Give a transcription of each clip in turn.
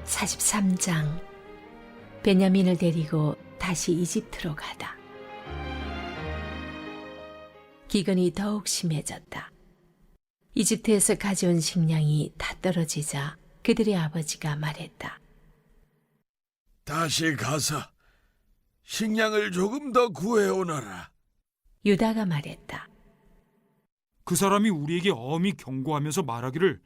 43장. 베냐민을 데리고 다시 이집트로 가다. 기근이 더욱 심해졌다. 이집트에서 가져온 식량이 다 떨어지자 그들의 아버지가 말했다. 다시 가서 식량을 조금 더 구해오너라. 유다가 말했다. 그 사람이 우리에게 엄히 경고하면서 말하기를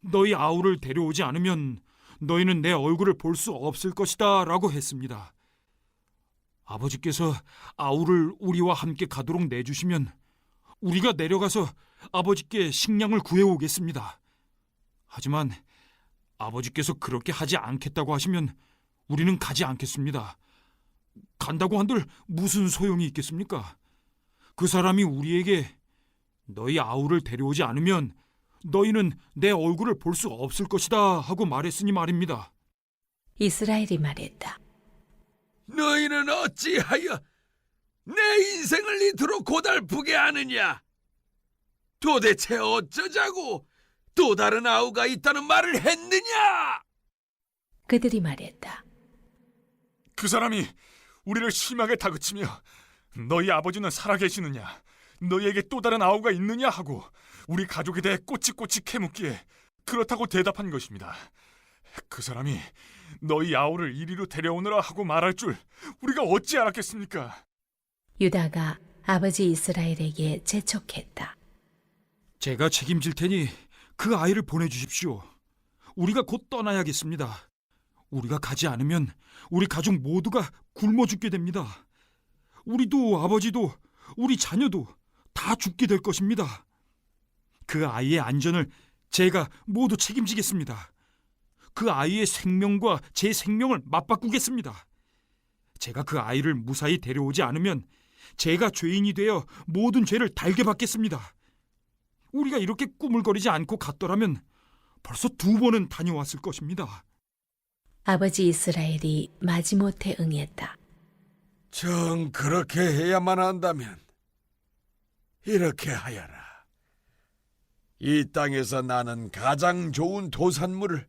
너희 아우를 데려오지 않으면 너희는 내 얼굴을 볼 수 없을 것이다 라고 했습니다. 아버지께서 아우를 우리와 함께 가도록 내주시면 우리가 내려가서 아버지께 식량을 구해오겠습니다. 하지만 아버지께서 그렇게 하지 않겠다고 하시면 우리는 가지 않겠습니다. 간다고 한들 무슨 소용이 있겠습니까? 그 사람이 우리에게 너희 아우를 데려오지 않으면 너희는 내 얼굴을 볼 수 없을 것이다 하고 말했으니 말입니다. 이스라엘이 말했다. 너희는 어찌하여 내 인생을 이토록 고달프게 하느냐? 도대체 어쩌자고 또 다른 아우가 있다는 말을 했느냐? 그들이 말했다. 그 사람이 우리를 심하게 다그치며 너희 아버지는 살아계시느냐, 너희에게 또 다른 아우가 있느냐 하고 우리 가족에 대해 꼬치꼬치 캐묻기에 그렇다고 대답한 것입니다. 그 사람이 너희 아우를 이리로 데려오느라 하고 말할 줄 우리가 어찌 알았겠습니까? 유다가 아버지 이스라엘에게 재촉했다. 제가 책임질 테니 그 아이를 보내주십시오. 우리가 곧 떠나야겠습니다. 우리가 가지 않으면 우리 가족 모두가 굶어 죽게 됩니다. 우리도 아버지도 우리 자녀도 다 죽게 될 것입니다. 그 아이의 안전을 제가 모두 책임지겠습니다. 그 아이의 생명과 제 생명을 맞바꾸겠습니다. 제가 그 아이를 무사히 데려오지 않으면 제가 죄인이 되어 모든 죄를 달게 받겠습니다. 우리가 이렇게 꾸물거리지 않고 갔더라면 벌써 2번은 다녀왔을 것입니다. 아버지 이스라엘이 마지못해 응했다. 정 그렇게 해야만 한다면 이렇게 하여라. 이 땅에서 나는 가장 좋은 도산물을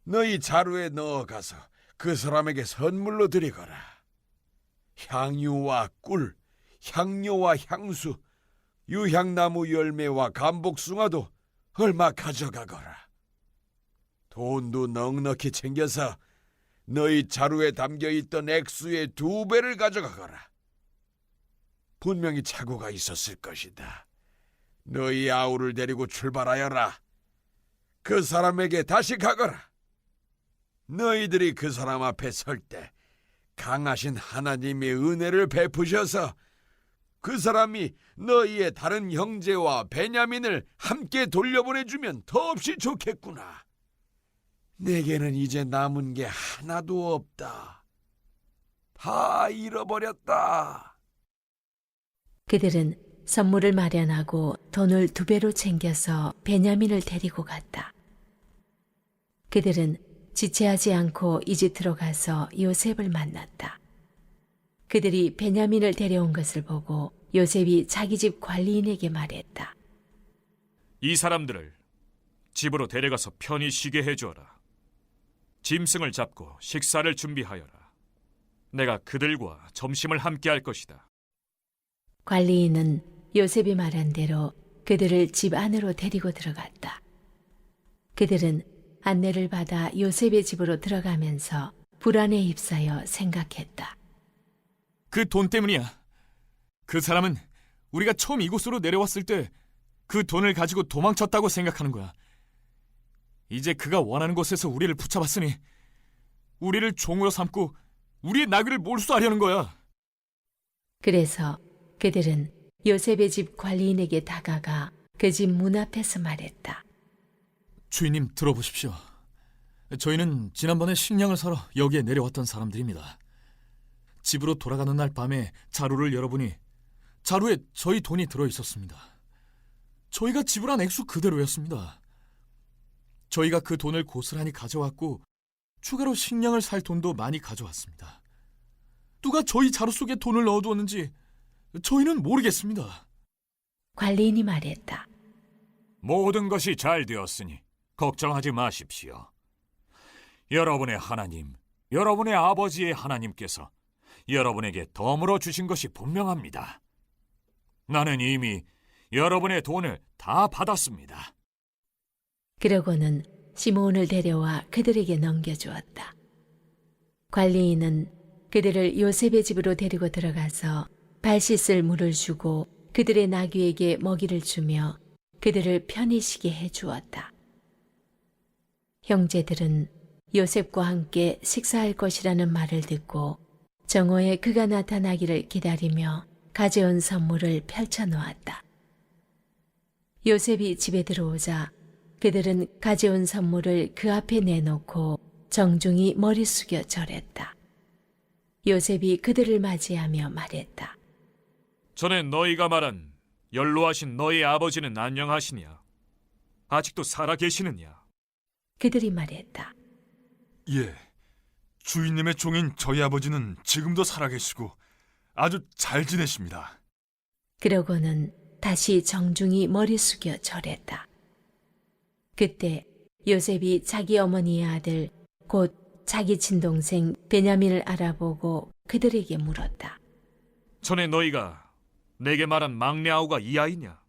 너희 자루에 넣어가서 그 사람에게 선물로 드리거라. 향유와 꿀, 향료와 향수, 유향나무 열매와 감복숭아도 얼마 가져가거라. 돈도 넉넉히 챙겨서 너희 자루에 담겨있던 액수의 2배를 가져가거라. 분명히 착오가 있었을 것이다. 너희 아우를 데리고 출발하여라. 그 사람에게 다시 가거라. 너희들이 그 사람 앞에 설 때 강하신 하나님의 은혜를 베푸셔서 그 사람이 너희의 다른 형제와 베냐민을 함께 돌려보내주면 더없이 좋겠구나. 내게는 이제 남은 게 하나도 없다. 다 잃어버렸다. 그들은 선물을 마련하고 돈을 2배로 챙겨서 베냐민을 데리고 갔다. 그들은 지체하지 않고 이집트로 가서 요셉을 만났다. 그들이 베냐민을 데려온 것을 보고 요셉이 자기 집 관리인에게 말했다. 이 사람들을 집으로 데려가서 편히 쉬게 해주어라. 짐승을 잡고 식사를 준비하여라. 내가 그들과 점심을 함께 할 것이다. 관리인은 요셉이 말한 대로 그들을 집 안으로 데리고 들어갔다. 그들은 안내를 받아 요셉의 집으로 들어가면서 불안에 휩싸여 생각했다. 그 돈 때문이야. 그 사람은 우리가 처음 이곳으로 내려왔을 때 그 돈을 가지고 도망쳤다고 생각하는 거야. 이제 그가 원하는 곳에서 우리를 붙잡았으니 우리를 종으로 삼고 우리의 나귀를 몰수하려는 거야. 그래서 그들은 요셉의 집 관리인에게 다가가 그 집 문 앞에서 말했다. 주인님, 들어보십시오. 저희는 지난번에 식량을 사러 여기에 내려왔던 사람들입니다. 집으로 돌아가는 날 밤에 자루를 열어보니 자루에 저희 돈이 들어있었습니다. 저희가 지불한 액수 그대로였습니다. 저희가 그 돈을 고스란히 가져왔고 추가로 식량을 살 돈도 많이 가져왔습니다. 누가 저희 자루 속에 돈을 넣어두었는지 저희는 모르겠습니다. 관리인이 말했다. 모든 것이 잘 되었으니 걱정하지 마십시오. 여러분의 하나님, 여러분의 아버지의 하나님께서 여러분에게 덤으로 주신 것이 분명합니다. 나는 이미 여러분의 돈을 다 받았습니다. 그러고는 시므온을 데려와 그들에게 넘겨주었다. 관리인은 그들을 요셉의 집으로 데리고 들어가서 발 씻을 물을 주고 그들의 나귀에게 먹이를 주며 그들을 편히 쉬게 해 주었다. 형제들은 요셉과 함께 식사할 것이라는 말을 듣고 정오에 그가 나타나기를 기다리며 가져온 선물을 펼쳐 놓았다. 요셉이 집에 들어오자 그들은 가져온 선물을 그 앞에 내놓고 정중히 머리 숙여 절했다. 요셉이 그들을 맞이하며 말했다. 전에 너희가 말한 연로하신 너희 아버지는 안녕하시냐? 아직도 살아 계시느냐? 그들이 말했다. 예, 주인님의 종인 저희 아버지는 지금도 살아계시고 아주 잘 지내십니다. 그러고는 다시 정중히 머리 숙여 절했다. 그때 요셉이 자기 어머니의 아들 곧 자기 친동생 베냐민을 알아보고 그들에게 물었다. 전에 너희가 내게 말한 막내 아우가 이 아이냐?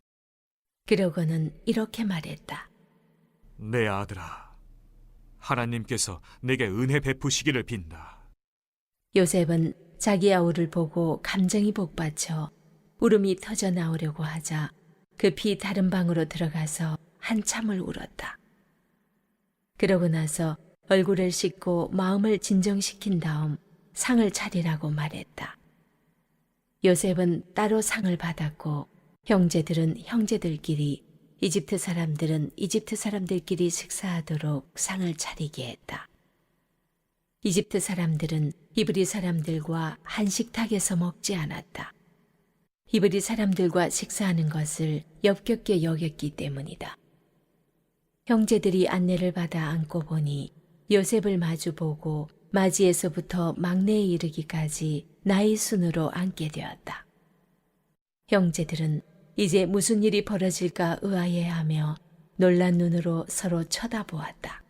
그러고는 이렇게 말했다. 내 아들아, 하나님께서 내게 은혜 베푸시기를 빈다. 요셉은 자기 아우를 보고 감정이 복받쳐 울음이 터져 나오려고 하자 급히 다른 방으로 들어가서 한참을 울었다. 그러고 나서 얼굴을 씻고 마음을 진정시킨 다음 상을 차리라고 말했다. 요셉은 따로 상을 받았고 형제들은 형제들끼리, 이집트 사람들은 이집트 사람들끼리 식사하도록 상을 차리게 했다. 이집트 사람들은 히브리 사람들과 한 식탁에서 먹지 않았다. 히브리 사람들과 식사하는 것을 역겹게 여겼기 때문이다. 형제들이 안내를 받아 앉고 보니 요셉을 마주보고 맞이에서부터 막내에 이르기까지 나이 순으로 앉게 되었다. 형제들은 이제 무슨 일이 벌어질까 의아해하며 놀란 눈으로 서로 쳐다보았다.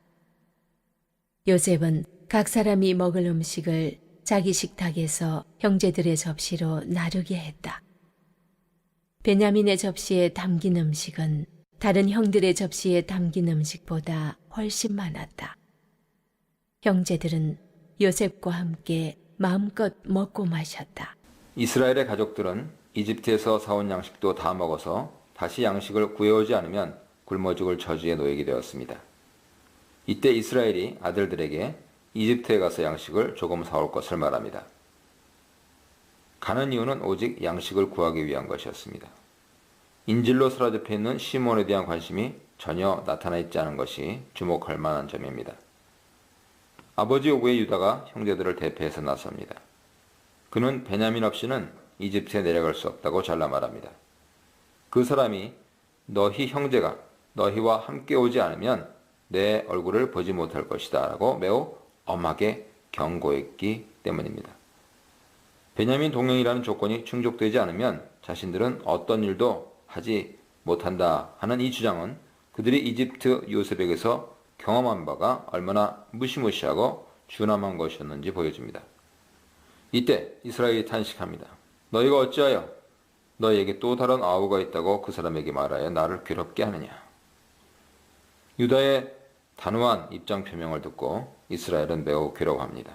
요셉은 각 사람이 먹을 음식을 자기 식탁에서 형제들의 접시로 나르게 했다. 베냐민의 접시에 담긴 음식은 다른 형들의 접시에 담긴 음식보다 훨씬 많았다. 형제들은 요셉과 함께 마음껏 먹고 마셨다. 이스라엘의 가족들은 이집트에서 사온 양식도 다 먹어서 다시 양식을 구해오지 않으면 굶어 죽을 처지에 놓이게 되었습니다. 이때 이스라엘이 아들들에게 이집트에 가서 양식을 조금 사올 것을 말합니다. 가는 이유는 오직 양식을 구하기 위한 것이었습니다. 인질로 사로잡혀 있는 시몬에 대한 관심이 전혀 나타나 있지 않은 것이 주목할 만한 점입니다. 아버지 요구에 유다가 형제들을 대표해서 나섭니다. 그는 베냐민 없이는 이집트에 내려갈 수 없다고 잘라 말합니다. 그 사람이 너희 형제가 너희와 함께 오지 않으면 내 얼굴을 보지 못할 것이다 라고 매우 엄하게 경고했기 때문입니다. 베냐민 동행이라는 조건이 충족되지 않으면 자신들은 어떤 일도 하지 못한다 하는 이 주장은 그들이 이집트 요셉에게서 경험한 바가 얼마나 무시무시하고 준엄한 것이었는지 보여줍니다. 이때 이스라엘이 탄식합니다. 너희가 어찌하여 너희에게 또 다른 아우가 있다고 그 사람에게 말하여 나를 괴롭게 하느냐. 유다의 단호한 입장 표명을 듣고 이스라엘은 매우 괴로워합니다.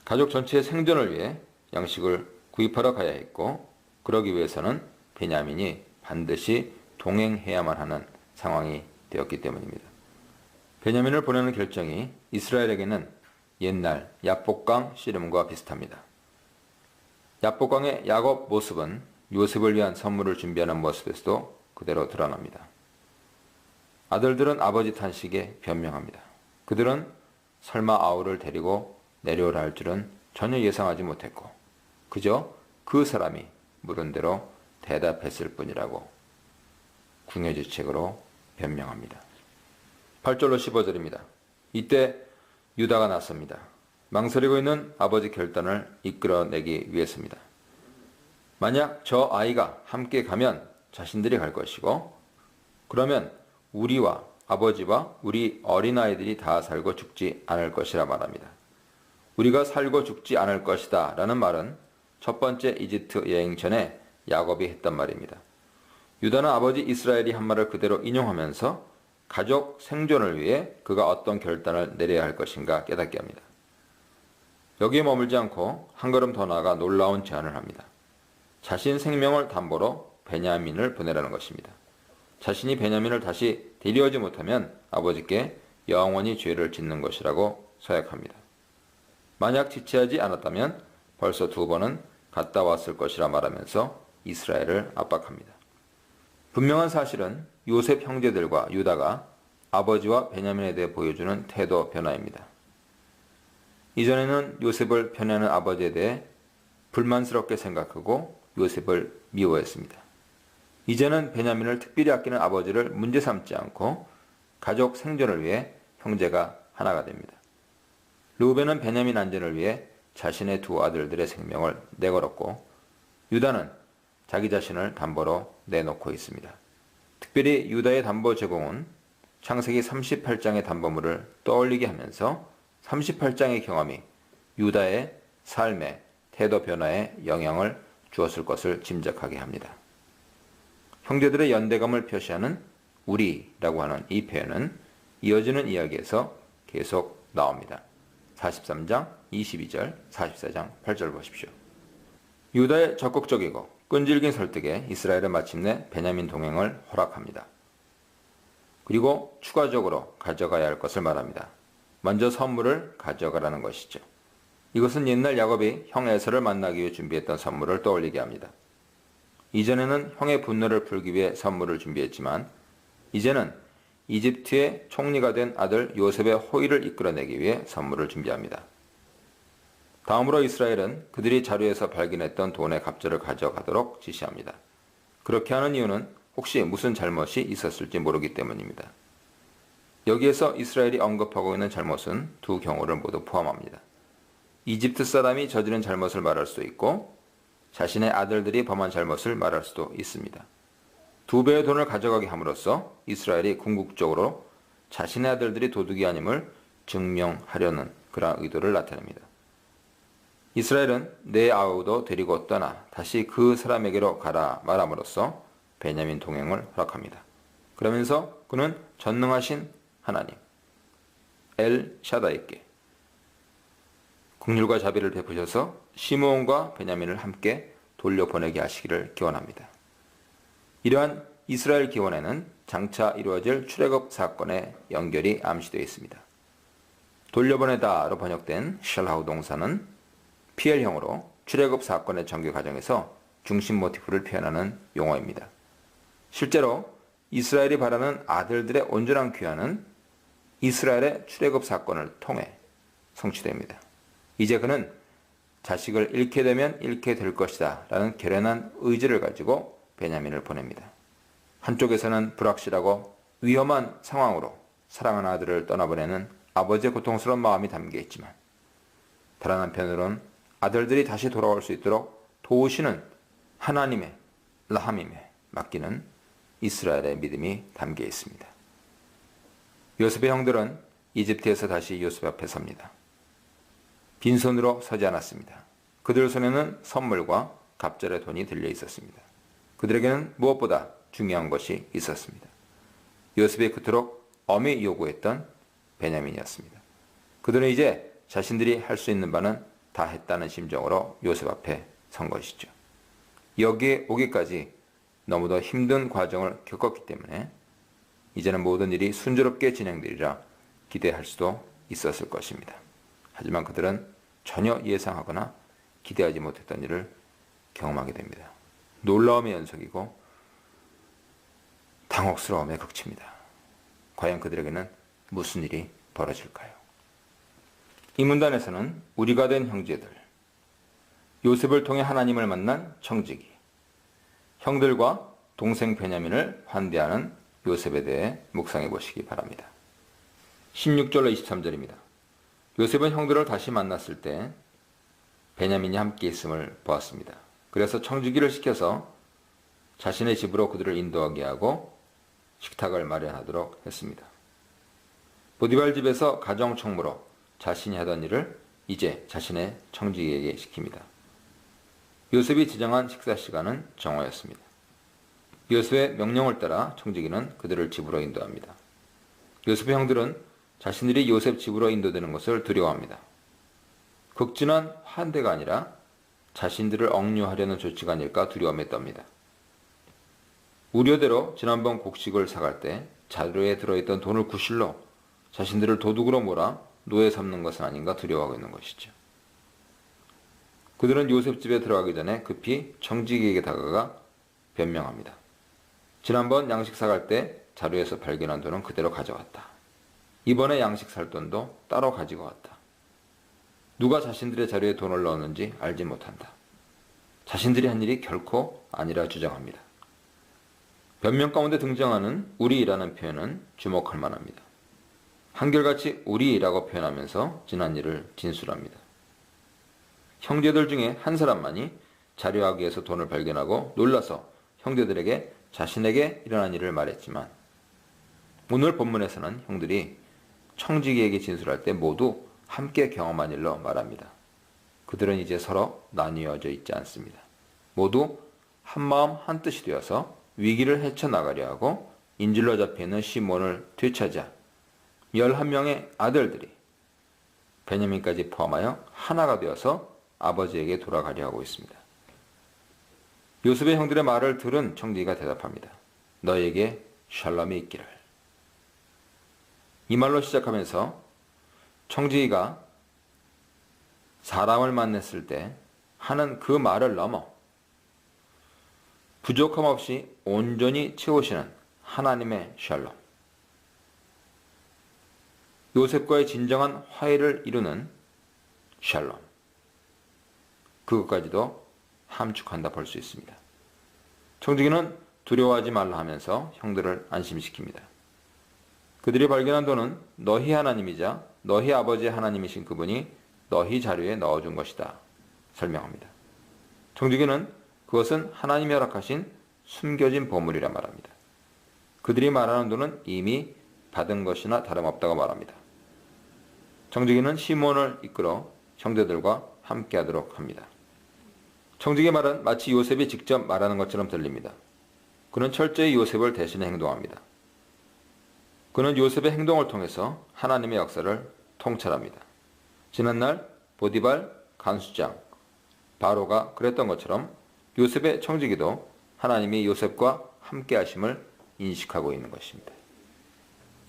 가족 전체의 생존을 위해 양식을 구입하러 가야 했고 그러기 위해서는 베냐민이 반드시 동행해야만 하는 상황이 되었기 때문입니다. 베냐민을 보내는 결정이 이스라엘에게는 옛날 야복강 씨름과 비슷합니다. 야복강의 야곱 모습은 요셉을 위한 선물을 준비하는 모습에서도 그대로 드러납니다. 아들들은 아버지 탄식에 변명합니다. 그들은 설마 아우를 데리고 내려오라 할 줄은 전혀 예상하지 못했고 그저 그 사람이 물은 대로 대답했을 뿐이라고 궁여지책으로 변명합니다. 8절로 15절입니다. 이때 유다가 나섭니다. 망설이고 있는 아버지 결단을 이끌어내기 위해서입니다. 만약 저 아이가 함께 가면 자신들이 갈 것이고 그러면 우리와 아버지와 우리 어린아이들이 다 살고 죽지 않을 것이라 말합니다. 우리가 살고 죽지 않을 것이다 라는 말은 첫 번째 이집트 여행 전에 야곱이 했던 말입니다. 유다는 아버지 이스라엘이 한 말을 그대로 인용하면서 가족 생존을 위해 그가 어떤 결단을 내려야 할 것인가 깨닫게 합니다. 여기에 머물지 않고 한 걸음 더 나아가 놀라운 제안을 합니다. 자신 생명을 담보로 베냐민을 보내라는 것입니다. 자신이 베냐민을 다시 데려오지 못하면 아버지께 영원히 죄를 짓는 것이라고 서약합니다. 만약 지체하지 않았다면 벌써 2번은 갔다 왔을 것이라 말하면서 이스라엘을 압박합니다. 분명한 사실은 요셉 형제들과 유다가 아버지와 베냐민에 대해 보여주는 태도 변화입니다. 이전에는 요셉을 편애하는 아버지에 대해 불만스럽게 생각하고 요셉을 미워했습니다. 이제는 베냐민을 특별히 아끼는 아버지를 문제 삼지 않고 가족 생존을 위해 형제가 하나가 됩니다. 르우벤은 베냐민 안전을 위해 자신의 2 아들들의 생명을 내걸었고 유다는 자기 자신을 담보로 내놓고 있습니다. 특별히 유다의 담보 제공은 창세기 38장의 담보물을 떠올리게 하면서 38장의 경험이 유다의 삶의 태도 변화에 영향을 주었을 것을 짐작하게 합니다. 형제들의 연대감을 표시하는 우리라고 하는 이 표현은 이어지는 이야기에서 계속 나옵니다. 43장 22절, 44장 8절 보십시오. 유다의 적극적이고 끈질긴 설득에 이스라엘은 마침내 베냐민 동행을 허락합니다. 그리고 추가적으로 가져가야 할 것을 말합니다. 먼저 선물을 가져가라는 것이죠. 이것은 옛날 야곱이 형 에서를 만나기 위해 준비했던 선물을 떠올리게 합니다. 이전에는 형의 분노를 풀기 위해 선물을 준비했지만 이제는 이집트의 총리가 된 아들 요셉의 호의를 이끌어내기 위해 선물을 준비합니다. 다음으로 이스라엘은 그들이 자루에서 발견했던 돈의 갑절을 가져가도록 지시합니다. 그렇게 하는 이유는 혹시 무슨 잘못이 있었을지 모르기 때문입니다. 여기에서 이스라엘이 언급하고 있는 잘못은 2 경우를 모두 포함합니다. 이집트 사람이 저지른 잘못을 말할 수도 있고 자신의 아들들이 범한 잘못을 말할 수도 있습니다. 2배의 돈을 가져가게 함으로써 이스라엘이 궁극적으로 자신의 아들들이 도둑이 아님을 증명하려는 그런 의도를 나타냅니다. 이스라엘은 내 아우도 데리고 떠나 다시 그 사람에게로 가라 말함으로써 베냐민 동행을 허락합니다. 그러면서 그는 전능하신 하나님 엘 샤다이께 긍휼과 자비를 베푸셔서 시므온과 베냐민을 함께 돌려보내게 하시기를 기원합니다. 이러한 이스라엘 기원에는 장차 이루어질 출애굽 사건의 연결이 암시되어 있습니다. 돌려보내다로 번역된 샬하우 동사는 PL형으로 출애굽 사건의 전개 과정에서 중심 모티프를 표현하는 용어입니다. 실제로 이스라엘이 바라는 아들들의 온전한 귀환은 이스라엘의 출애굽 사건을 통해 성취됩니다. 이제 그는 자식을 잃게 되면 잃게 될 것이다 라는 결연한 의지를 가지고 베냐민을 보냅니다. 한쪽에서는 불확실하고 위험한 상황으로 사랑하는 아들을 떠나보내는 아버지의 고통스러운 마음이 담겨 있지만 다른 한편으로는 아들들이 다시 돌아올 수 있도록 도우시는 하나님의 라함임에 맡기는 이스라엘의 믿음이 담겨 있습니다. 요셉의 형들은 이집트에서 다시 요셉 앞에 섭니다. 빈손으로 서지 않았습니다. 그들 손에는 선물과 갑절의 돈이 들려 있었습니다. 그들에게는 무엇보다 중요한 것이 있었습니다. 요셉이 그토록 엄히 요구했던 베냐민이었습니다. 그들은 이제 자신들이 할 수 있는 바는 다 했다는 심정으로 요셉 앞에 선 것이죠. 여기에 오기까지 너무도 힘든 과정을 겪었기 때문에 이제는 모든 일이 순조롭게 진행되리라 기대할 수도 있었을 것입니다. 하지만 그들은 전혀 예상하거나 기대하지 못했던 일을 경험하게 됩니다. 놀라움의 연속이고 당혹스러움의 극치입니다. 과연 그들에게는 무슨 일이 벌어질까요? 이 문단에서는 우리가 된 형제들, 요셉을 통해 하나님을 만난 청지기, 형들과 동생 베냐민을 환대하는 요셉에 대해 묵상해 보시기 바랍니다. 16절로 23절입니다. 요셉은 형들을 다시 만났을 때 베냐민이 함께 있음을 보았습니다. 그래서 청지기를 시켜서 자신의 집으로 그들을 인도하게 하고 식탁을 마련하도록 했습니다. 보디발 집에서 가정총무로 자신이 하던 일을 이제 자신의 청지기에게 시킵니다. 요셉이 지정한 식사 시간은 정오였습니다. 요셉의 명령을 따라 청지기는 그들을 집으로 인도합니다. 요셉의 형들은 자신들이 요셉 집으로 인도되는 것을 두려워합니다. 극진한 환대가 아니라 자신들을 억류하려는 조치가 아닐까 두려움에 떱니다. 우려대로 지난번 곡식을 사갈 때 자루에 들어있던 돈을 구실로 자신들을 도둑으로 몰아 노예 삼는 것은 아닌가 두려워하고 있는 것이죠. 그들은 요셉 집에 들어가기 전에 급히 청지기에게 다가가 변명합니다. 지난번 양식 사갈 때 자루에서 발견한 돈은 그대로 가져왔다. 이번에 양식 살 돈도 따로 가지고 왔다. 누가 자신들의 자루에 돈을 넣었는지 알지 못한다. 자신들이 한 일이 결코 아니라 주장합니다. 변명 가운데 등장하는 우리라는 표현은 주목할 만합니다. 한결같이 우리라고 표현하면서 지난 일을 진술합니다. 형제들 중에 한 사람만이 자료하기에서 돈을 발견하고 놀라서 형제들에게 자신에게 일어난 일을 말했지만 오늘 본문에서는 형들이 청지기에게 진술할 때 모두 함께 경험한 일로 말합니다. 그들은 이제 서로 나뉘어져 있지 않습니다. 모두 한마음 한뜻이 되어서 위기를 헤쳐나가려 하고 인질로 잡혀있는 시몬을 되찾아 11명의 아들들이 베냐민까지 포함하여 하나가 되어서 아버지에게 돌아가려 하고 있습니다. 요셉의 형들의 말을 들은 청지기가 대답합니다. 너에게 샬롬이 있기를. 이 말로 시작하면서 청지기가 사람을 만났을 때 하는 그 말을 넘어 부족함 없이 온전히 채우시는 하나님의 샬롬, 요셉과의 진정한 화해를 이루는 샬롬, 그것까지도 함축한다 볼 수 있습니다. 청지기는 두려워하지 말라 하면서 형들을 안심시킵니다. 그들이 발견한 돈은 너희 하나님이자 너희 아버지의 하나님이신 그분이 너희 자료에 넣어준 것이다 설명합니다. 청지기는 그것은 하나님이 허락하신 숨겨진 보물이라 말합니다. 그들이 말하는 돈은 이미 받은 것이나 다름없다고 말합니다. 청지기는 시몬을 이끌어 형제들과 함께하도록 합니다. 청지기의 말은 마치 요셉이 직접 말하는 것처럼 들립니다. 그는 철저히 요셉을 대신해 행동합니다. 그는 요셉의 행동을 통해서 하나님의 역사를 통찰합니다. 지난날 보디발 간수장 바로가 그랬던 것처럼 요셉의 청지기도 하나님이 요셉과 함께 하심을 인식하고 있는 것입니다.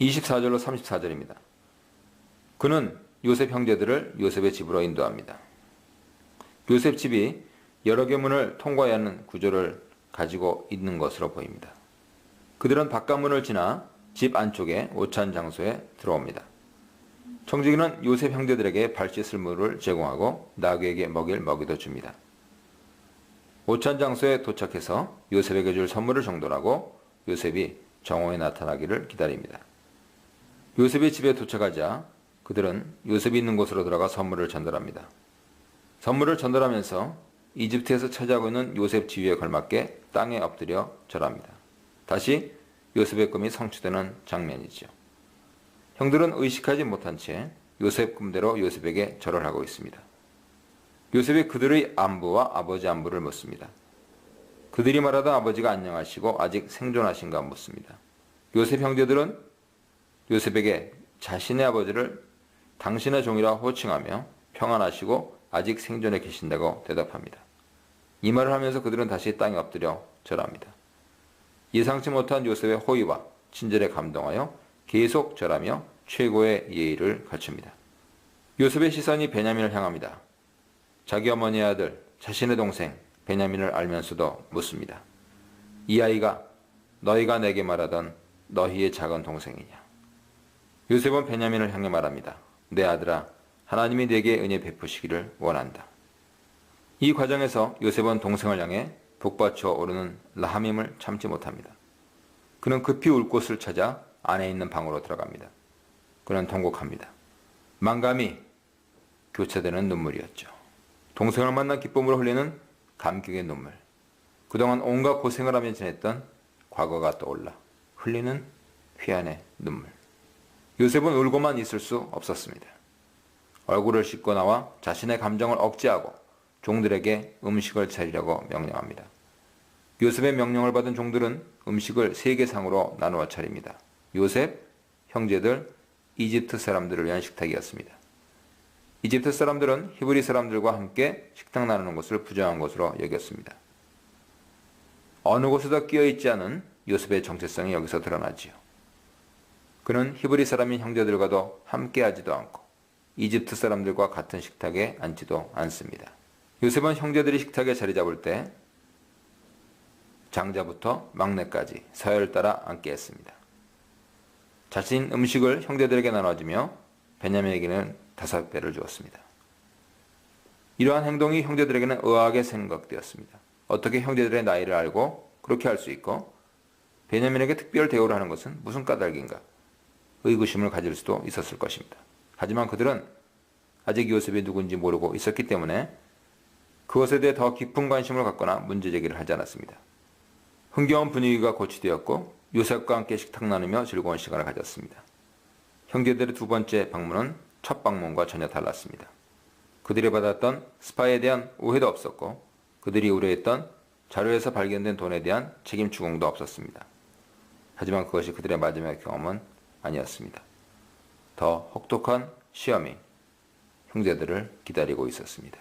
24절로 34절입니다. 그는 요셉 형제들을 요셉의 집으로 인도합니다. 요셉 집이 여러 개 문을 통과해야 하는 구조를 가지고 있는 것으로 보입니다. 그들은 바깥문을 지나 집 안쪽에 오찬 장소에 들어옵니다. 청지기는 요셉 형제들에게 발 씻을 물을 제공하고 나귀에게 먹일 먹이도 줍니다. 오찬 장소에 도착해서 요셉에게 줄 선물을 정돈하고 요셉이 정오에 나타나기를 기다립니다. 요셉의 집에 도착하자 그들은 요셉이 있는 곳으로 들어가 선물을 전달합니다. 선물을 전달하면서 이집트에서 차지하고 있는 요셉 지위에 걸맞게 땅에 엎드려 절합니다. 다시 요셉의 꿈이 성취되는 장면이죠. 형들은 의식하지 못한 채 요셉 꿈대로 요셉에게 절을 하고 있습니다. 요셉이 그들의 안부와 아버지 안부를 묻습니다. 그들이 말하던 아버지가 안녕하시고 아직 생존하신가 묻습니다. 요셉 형제들은 요셉에게 자신의 아버지를 당신의 종이라 호칭하며 평안하시고 아직 생존해 계신다고 대답합니다. 이 말을 하면서 그들은 다시 땅에 엎드려 절합니다. 예상치 못한 요셉의 호의와 친절에 감동하여 계속 절하며 최고의 예의를 갖춥니다. 요셉의 시선이 베냐민을 향합니다. 자기 어머니의 아들, 자신의 동생 베냐민을 알면서도 묻습니다. 이 아이가 너희가 내게 말하던 너희의 작은 동생이냐? 요셉은 베냐민을 향해 말합니다. 내 아들아, 하나님이 내게 은혜 베푸시기를 원한다. 이 과정에서 요셉은 동생을 향해 북받쳐 오르는 라함임을 참지 못합니다. 그는 급히 울 곳을 찾아 안에 있는 방으로 들어갑니다. 그는 통곡합니다. 만감이 교차되는 눈물이었죠. 동생을 만난 기쁨으로 흘리는 감격의 눈물. 그동안 온갖 고생을 하며 지냈던 과거가 떠올라 흘리는 회한의 눈물. 요셉은 울고만 있을 수 없었습니다. 얼굴을 씻고 나와 자신의 감정을 억제하고 종들에게 음식을 차리라고 명령합니다. 요셉의 명령을 받은 종들은 음식을 3개 상으로 나누어 차립니다. 요셉, 형제들, 이집트 사람들을 위한 식탁이었습니다. 이집트 사람들은 히브리 사람들과 함께 식탁 나누는 것을 부정한 것으로 여겼습니다. 어느 곳에도 끼어있지 않은 요셉의 정체성이 여기서 드러나지요. 그는 히브리 사람인 형제들과도 함께하지도 않고 이집트 사람들과 같은 식탁에 앉지도 않습니다. 요셉은 형제들이 식탁에 자리 잡을 때 장자부터 막내까지 서열을 따라 앉게 했습니다. 자신 음식을 형제들에게 나눠주며 베냐민에게는 5배를 주었습니다. 이러한 행동이 형제들에게는 의아하게 생각되었습니다. 어떻게 형제들의 나이를 알고 그렇게 할 수 있고 베냐민에게 특별 대우를 하는 것은 무슨 까닭인가? 의구심을 가질 수도 있었을 것입니다. 하지만 그들은 아직 요셉이 누군지 모르고 있었기 때문에 그것에 대해 더 깊은 관심을 갖거나 문제제기를 하지 않았습니다. 흥겨운 분위기가 고취되었고 요셉과 함께 식탁 나누며 즐거운 시간을 가졌습니다. 형제들의 2번째 방문은 첫 방문과 전혀 달랐습니다. 그들이 받았던 스파이에 대한 오해도 없었고 그들이 우려했던 자료에서 발견된 돈에 대한 책임 추궁도 없었습니다. 하지만 그것이 그들의 마지막 경험은 아니었습니다. 더 혹독한 시험이 형제들을 기다리고 있었습니다.